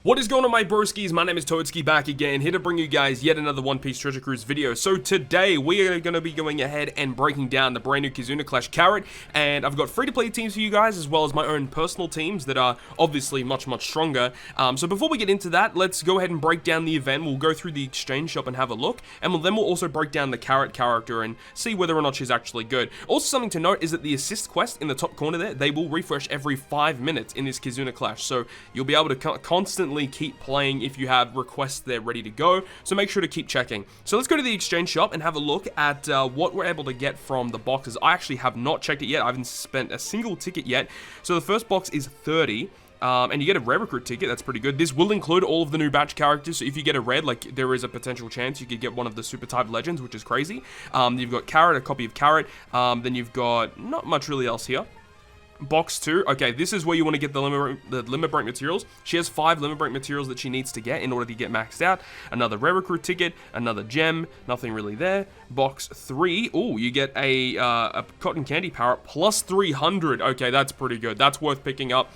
What is going on, my broskiis? My name is Toadskii, back again, here to bring you guys yet another One Piece Treasure Cruise video. So today, we are going to be going ahead and breaking down the brand new Kizuna Clash Carrot, and I've got free-to-play teams for you guys, as well as my own personal teams that are obviously much stronger. So before we get into that, let's go ahead and break down the event. We'll go through the exchange shop and have a look, and then we'll also break down the Carrot character and see whether or not she's actually good. Also, something to note is that the assist quest in the top corner there, they will refresh every 5 minutes in this Kizuna Clash, so you'll be able to constantly keep playing if you have requests there ready to go, so make sure to keep checking. So let's go to the exchange shop and have a look at what we're able to get from the boxes. I actually have not checked it yet. I haven't spent a single ticket yet. So the first box is 30. And you get a rare recruit ticket. That's pretty good. This will include all of the new batch characters, so if you get a red, like, there is a potential chance you could get one of the super type legends, which is crazy. You've got Carrot, a copy of Carrot, then you've got not much really else here. Box 2, okay, this is where you want to get the limit break materials. She has 5 limit break materials that she needs to get in order to get maxed out. Another rare recruit ticket, another gem, nothing really there. Box 3, oh, you get a cotton candy parrot plus 300. Okay, that's pretty good. That's worth picking up.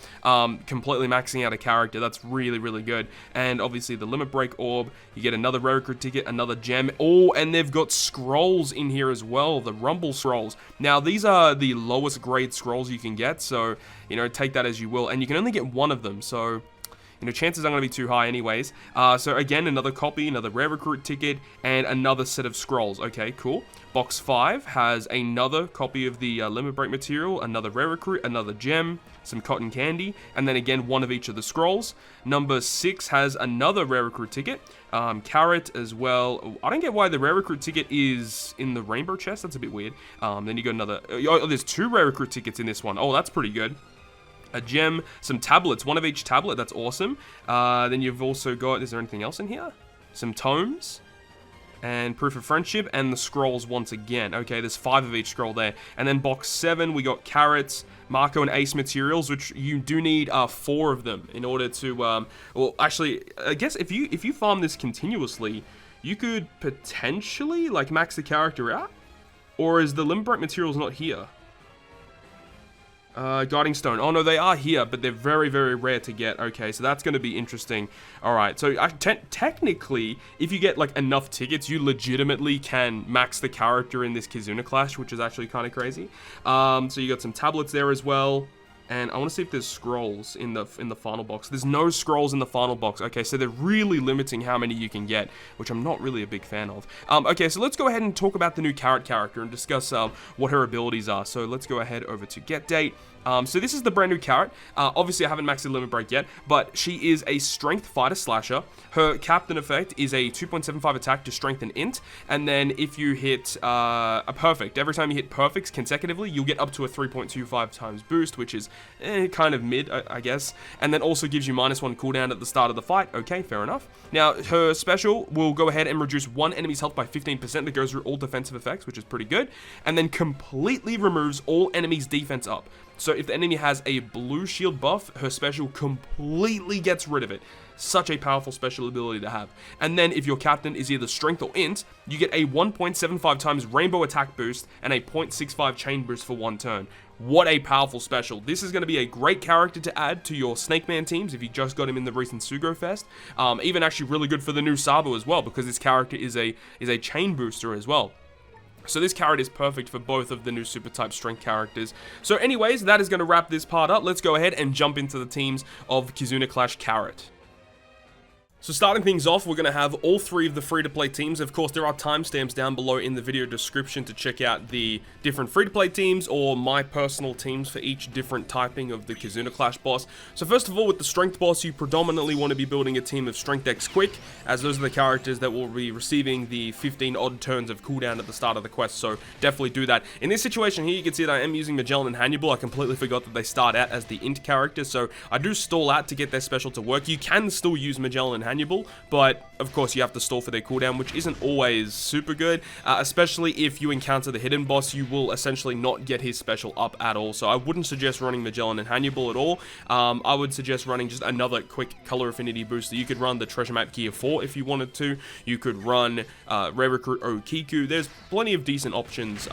Completely maxing out a character. That's really good. And obviously the limit break orb, you get another rare recruit ticket, another gem. Oh, and they've got scrolls in here as well, the rumble scrolls. Now, these are the lowest grade scrolls you can get. So, you know, take that as you will. And you can only get one of them. So, you know, chances aren't going to be too high anyways. So, again, another copy, another rare recruit ticket, and another set of scrolls. Okay, cool. Box 5 has another copy of the limit break material, another rare recruit, another gem, some cotton candy, and then again, one of each of the scrolls. Number 6 has another rare recruit ticket, Carrot as well. I don't get why the rare recruit ticket is in the rainbow chest. That's a bit weird. Then you got another, oh, there's 2 rare recruit tickets in this one. Oh, that's pretty good. A gem, some tablets, one of each tablet. That's awesome. Then you've also got, is there anything else in here? Some tomes. And proof of friendship, and the scrolls once again. Okay, there's 5 of each scroll there. And then box 7, we got Carrots, Marco, and Ace materials, which you do need 4 of them in order to, well, actually, I guess if you farm this continuously, you could potentially, like, max the character out? Or is the limit break materials not here? Guiding Stone. Oh, no, they are here, but they're very rare to get. Okay, so that's going to be interesting. Alright, so technically, if you get, like, enough tickets, you legitimately can max the character in this Kizuna Clash, which is actually kind of crazy. So you got some tablets there as well. And I want to see if there's scrolls in the final box. There's no scrolls in the final box. Okay, so they're really limiting how many you can get, which I'm not really a big fan of. Okay, so let's go ahead and talk about the new Carrot character and discuss what her abilities are. So let's go ahead over to Get Date. So this is the brand new Carrot. Obviously, I haven't maxed the limit break yet, but she is a strength fighter slasher. Her captain effect is a 2.75 attack to strength and int, and then if you hit a perfect, every time you hit perfects consecutively, you'll get up to a 3.25 times boost, which is kind of mid, I guess, and then also gives you -1 cooldown at the start of the fight. Okay, fair enough. Now, her special will go ahead and reduce one enemy's health by 15% that goes through all defensive effects, which is pretty good, and then completely removes all enemies' defense up. So if the enemy has a blue shield buff, her special completely gets rid of it. Such a powerful special ability to have. And then if your captain is either strength or int, you get a 1.75 times rainbow attack boost and a 0.65 chain boost for 1 turn. What a powerful special. This is going to be a great character to add to your Snake Man teams if you just got him in the recent Sugo Fest. Even actually really good for the new Sabo as well, because this character is a chain booster as well. So this carrot is perfect for both of the new super type strength characters. So anyways, that is going to wrap this part up. Let's go ahead and jump into the teams of Kizuna Clash Carrot. So starting things off, we're going to have all 3 of the free-to-play teams. Of course, there are timestamps down below in the video description to check out the different free-to-play teams or my personal teams for each different typing of the Kizuna Clash boss. So first of all, with the Strength boss, you predominantly want to be building a team of Strength X Quick, as those are the characters that will be receiving the 15 odd turns of cooldown at the start of the quest, so definitely do that. In this situation here, you can see that I am using Magellan and Hannibal. I completely forgot that they start out as the int character, so I do stall out to get their special to work. You can still use Magellan and Hannibal, but of course, you have to stall for their cooldown, which isn't always super good, especially if you encounter the hidden boss. You will essentially not get his special up at all, so I wouldn't suggest running Magellan and Hannibal at all. I would suggest running just another quick color affinity booster. You could run the Treasure Map Gear 4 if you wanted to. You could run Rare Recruit Okiku. There's plenty of decent options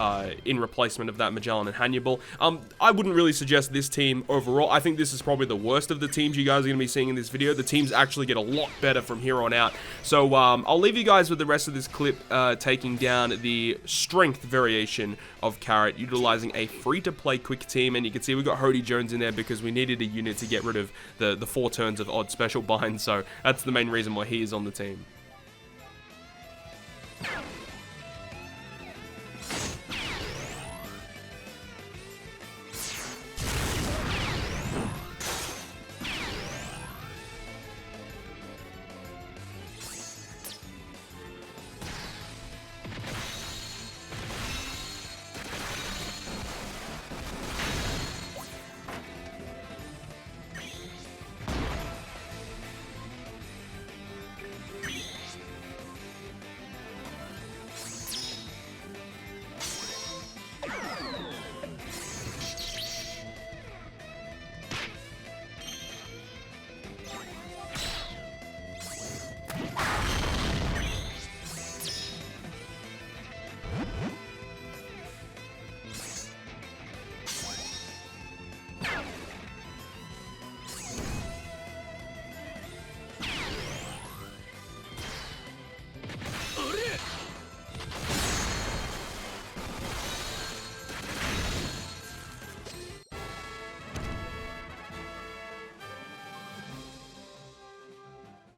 in replacement of that Magellan and Hannibal. I wouldn't really suggest this team overall. I think this is probably the worst of the teams you guys are going to be seeing in this video. The teams actually get a lot better from here on out. So I'll leave you guys with the rest of this clip taking down the strength variation of Carrot, utilizing a free-to-play quick team, and you can see we got Hody Jones in there because we needed a unit to get rid of the 4 turns of odd special bind, so that's the main reason why he is on the team.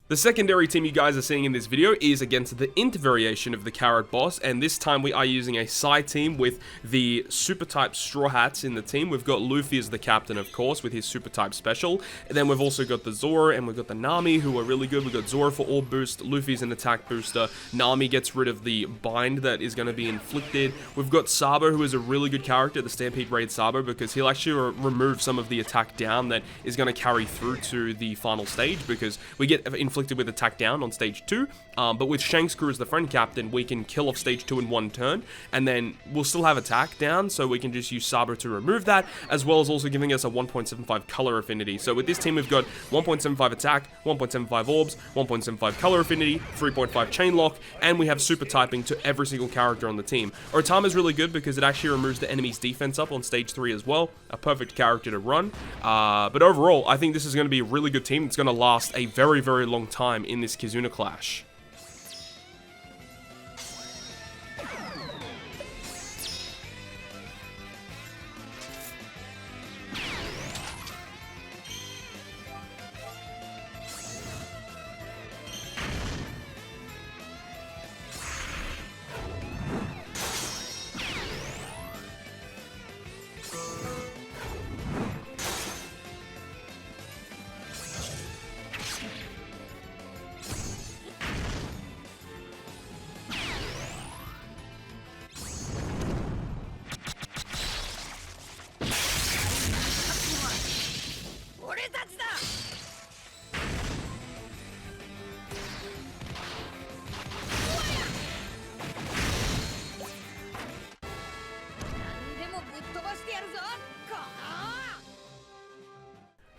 The secondary team you guys are seeing in this video is against the INT variation of the Carrot boss, and this time we are using a Psy team with the super type Straw Hats in the team. We've got Luffy as the captain, of course, with his super type special, and then we've also got the Zoro and we've got the Nami, who are really good. We've got Zoro for orb boost, Luffy's an attack booster, Nami gets rid of the bind that is going to be inflicted. We've got Sabo, who is a really good character, the Stampede Raid Sabo, because he'll actually remove some of the attack down that is going to carry through to the final stage, because we get inflicted with attack down on stage 2, but with Shanks Crew as the friend captain, we can kill off stage 2 in 1 turn, and then we'll still have attack down, so we can just use Sabo to remove that, as well as also giving us a 1.75 color affinity. So with this team, we've got 1.75 attack, 1.75 orbs, 1.75 color affinity, 3.5 chain lock, and we have super typing to every single character on the team. Otama is really good because it actually removes the enemy's defense up on stage 3 as well, a perfect character to run, but overall, I think this is going to be a really good team. It's going to last a very, very long time in this Kizuna clash.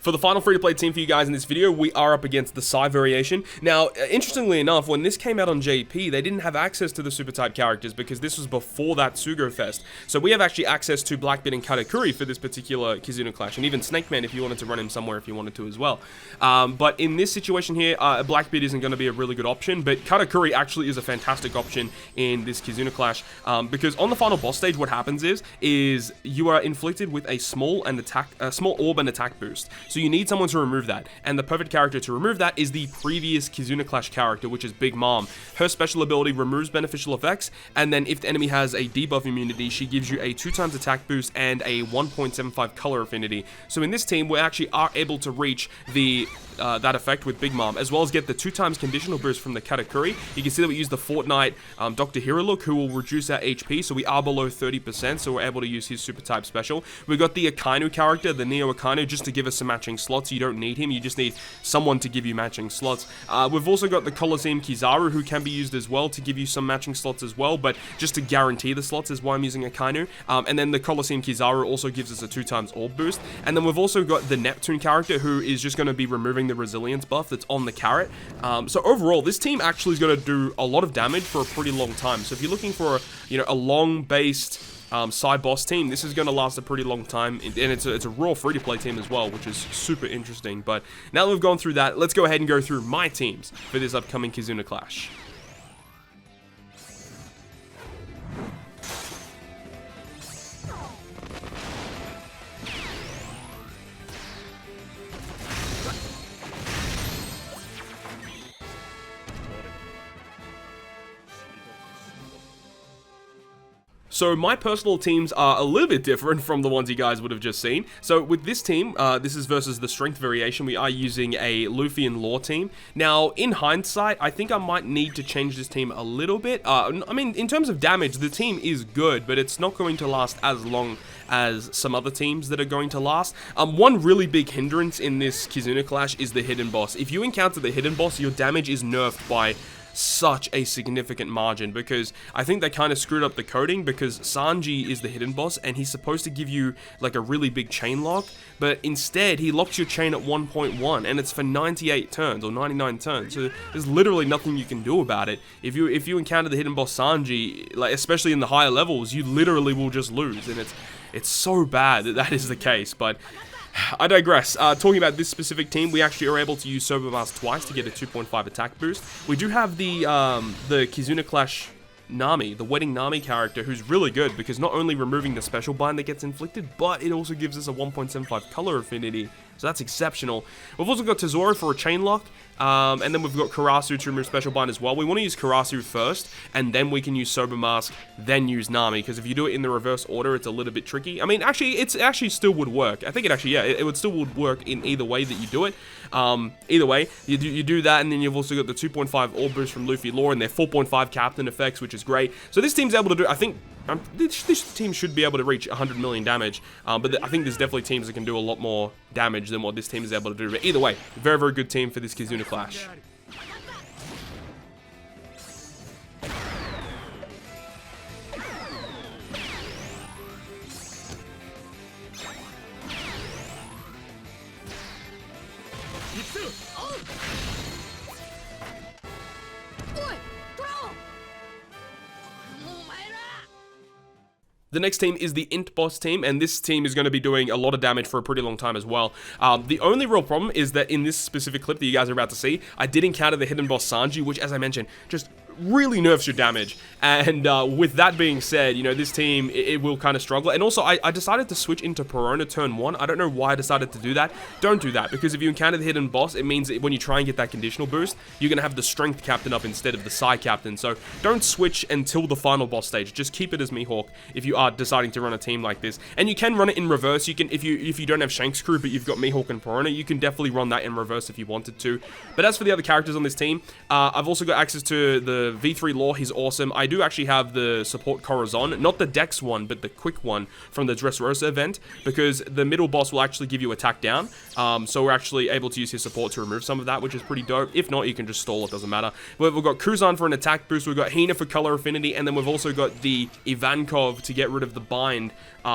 For the final free-to-play team for you guys in this video, we are up against the PSY Variation. Now, interestingly enough, when this came out on JP, they didn't have access to the super type characters because this was before that Sugo Fest. So we have actually access to Blackbeard and Katakuri for this particular Kizuna clash, and even Snake Man if you wanted to run him somewhere if you wanted to as well. But in this situation here, Blackbeard isn't going to be a really good option, but Katakuri actually is a fantastic option in this Kizuna clash, because on the final boss stage, what happens is you are inflicted with a small orb and attack boost. So you need someone to remove that, and the perfect character to remove that is the previous Kizuna Clash character, which is Big Mom. Her special ability removes beneficial effects, and then if the enemy has a debuff immunity, she gives you a 2x attack boost and a 1.75 color affinity. So in this team, we actually are able to reach that effect with Big Mom, as well as get the 2x conditional boost from the Katakuri. You can see that we use the Fortnite Dr. Hero look, who will reduce our HP, so we are below 30%, so we're able to use his super type special. We got the Akainu character, the Neo Akainu, just to give us some matchup matching slots. You don't need him, you just need someone to give you matching slots. We've also got the Colosseum Kizaru, who can be used as well to give you some matching slots as well, but just to guarantee the slots is why I'm using a Kainu. And then the Colosseum Kizaru also gives us a 2x orb boost. And then we've also got the Neptune character, who is just going to be removing the resilience buff that's on the carrot. So overall, this team actually is going to do a lot of damage for a pretty long time. So if you're looking for, a long-based side boss team, this is going to last a pretty long time, and it's a raw free-to-play team as well, which is super interesting. But now that we've gone through that, let's go ahead and go through my teams for this upcoming Kizuna Clash. So my personal teams are a little bit different from the ones you guys would have just seen. So with this team, this is versus the Strength Variation. We are using a Luffy and Law team. Now, in hindsight, I think I might need to change this team a little bit. I mean, in terms of damage, the team is good, but it's not going to last as long as some other teams that are going to last. One really big hindrance in this Kizuna Clash is the Hidden Boss. If you encounter the Hidden Boss, your damage is nerfed by such a significant margin, because I think they kind of screwed up the coding, because Sanji is the hidden boss and he's supposed to give you like a really big chain lock, but instead he locks your chain at 1.1 and it's for 98 turns or 99 turns, so there's literally nothing you can do about it. If you encounter the hidden boss Sanji, like especially in the higher levels, you literally will just lose, and it's so bad that is the case. But I digress. Talking about this specific team, we actually are able to use Sober Mask twice to get a 2.5 attack boost. We do have the Kizuna Clash Nami, the Wedding Nami character, who's really good, because not only removing the special bind that gets inflicted, but it also gives us a 1.75 color affinity, so that's exceptional. We've also got Tesoro for a chain lock, and then we've got Karasu to remove special bind as well. We want to use Karasu first, and then we can use Sober Mask, then use Nami, because if you do it in the reverse order, it's a little bit tricky. I mean, actually, it actually still would work. I think it would still would work in either way that you do it. Either way, you do that, and then you've also got the 2.5 orb boost from Luffy Law and their 4.5 captain effects, which is great. So this team's able to do, I think, this team should be able to reach 100 million damage, but I think there's definitely teams that can do a lot more damage than what this team is able to do. But either way, very, very good team for this Kizuna Clash. The next team is the INT boss team, and this team is going to be doing a lot of damage for a pretty long time as well. The only real problem is that in this specific clip that you guys are about to see, I did encounter the hidden boss Sanji, which, as I mentioned, just really nerfs your damage. And with that being said, this team, it will kind of struggle. And also, I decided to switch into Perona turn 1. I don't know why I decided to do that. Don't do that, because if you encounter the hidden boss, it means that when you try and get that conditional boost, you're going to have the strength captain up instead of the Psy captain. So don't switch until the final boss stage. Just keep it as Mihawk if you are deciding to run a team like this. And you can run it in reverse. You can, if you don't have Shanks crew, but you've got Mihawk and Perona, you can definitely run that in reverse if you wanted to. But as for the other characters on this team, I've also got access to the V3 Law. He's awesome. I do actually have the support Corazon, not the Dex one, but the quick one from the Dressrosa event, because the middle boss will actually give you attack down. So we're actually able to use his support to remove some of that, which is pretty dope. If not, you can just stall, it doesn't matter. But we've got Kuzan for an attack boost, we've got Hina for color affinity, and then we've also got the Ivankov to get rid of the bind,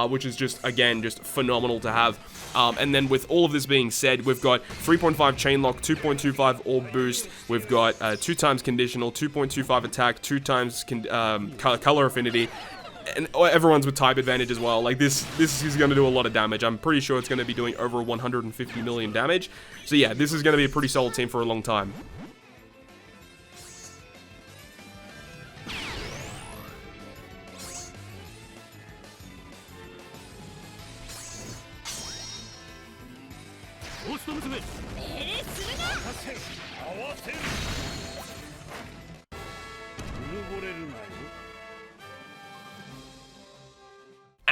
which is just, again, just phenomenal to have. And then with all of this being said, we've got 3.5 chainlock, 2.25 orb boost, we've got 2 times conditional, 2.25 attack, 2 times color affinity, and everyone's with type advantage as well. Like this is going to do a lot of damage. I'm pretty sure it's going to be doing over 150 million damage. So yeah, this is going to be a pretty solid team for a long time.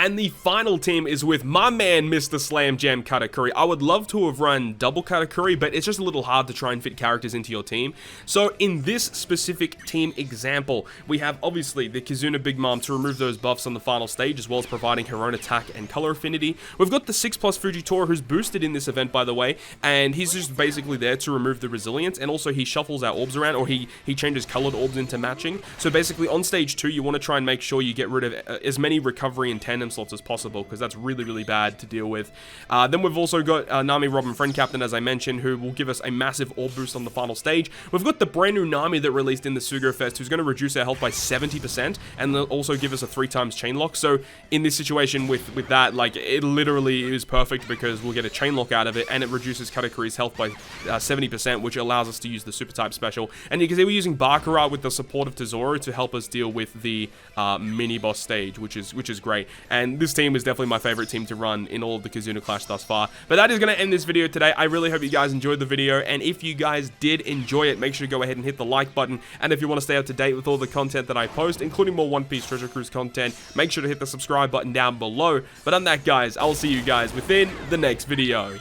And the final team is with my man, Mr. Slam Jam Katakuri. I would love to have run double Katakuri, but it's just a little hard to try and fit characters into your team. So in this specific team example, we have obviously the Kizuna Big Mom to remove those buffs on the final stage, as well as providing her own attack and color affinity. We've got the 6+ Fujitora, who's boosted in this event, by the way, and he's just basically there to remove the resilience, and also he shuffles our orbs around, or he changes colored orbs into matching. So basically on stage 2, you want to try and make sure you get rid of as many recovery and tandem slots as possible, because that's really, really bad to deal with. Then we've also got Nami Robin Friend Captain, as I mentioned, who will give us a massive orb boost on the final stage. We've got the brand new Nami that released in the Sugo Fest, who's going to reduce our health by 70%, and they'll also give us a 3x chain lock. So in this situation with that, like, it literally is perfect, because we'll get a chain lock out of it, and it reduces Katakuri's health by 70%, which allows us to use the super type special. And you can see we're using Baccarat with the support of Tesoro to help us deal with the mini boss stage, which is great. And this team is definitely my favorite team to run in all of the Kizuna Clash thus far. But that is going to end this video today. I really hope you guys enjoyed the video, and if you guys did enjoy it, make sure to go ahead and hit the like button. And if you want to stay up to date with all the content that I post, including more One Piece Treasure Cruise content, make sure to hit the subscribe button down below. But on that, guys, I'll see you guys within the next video.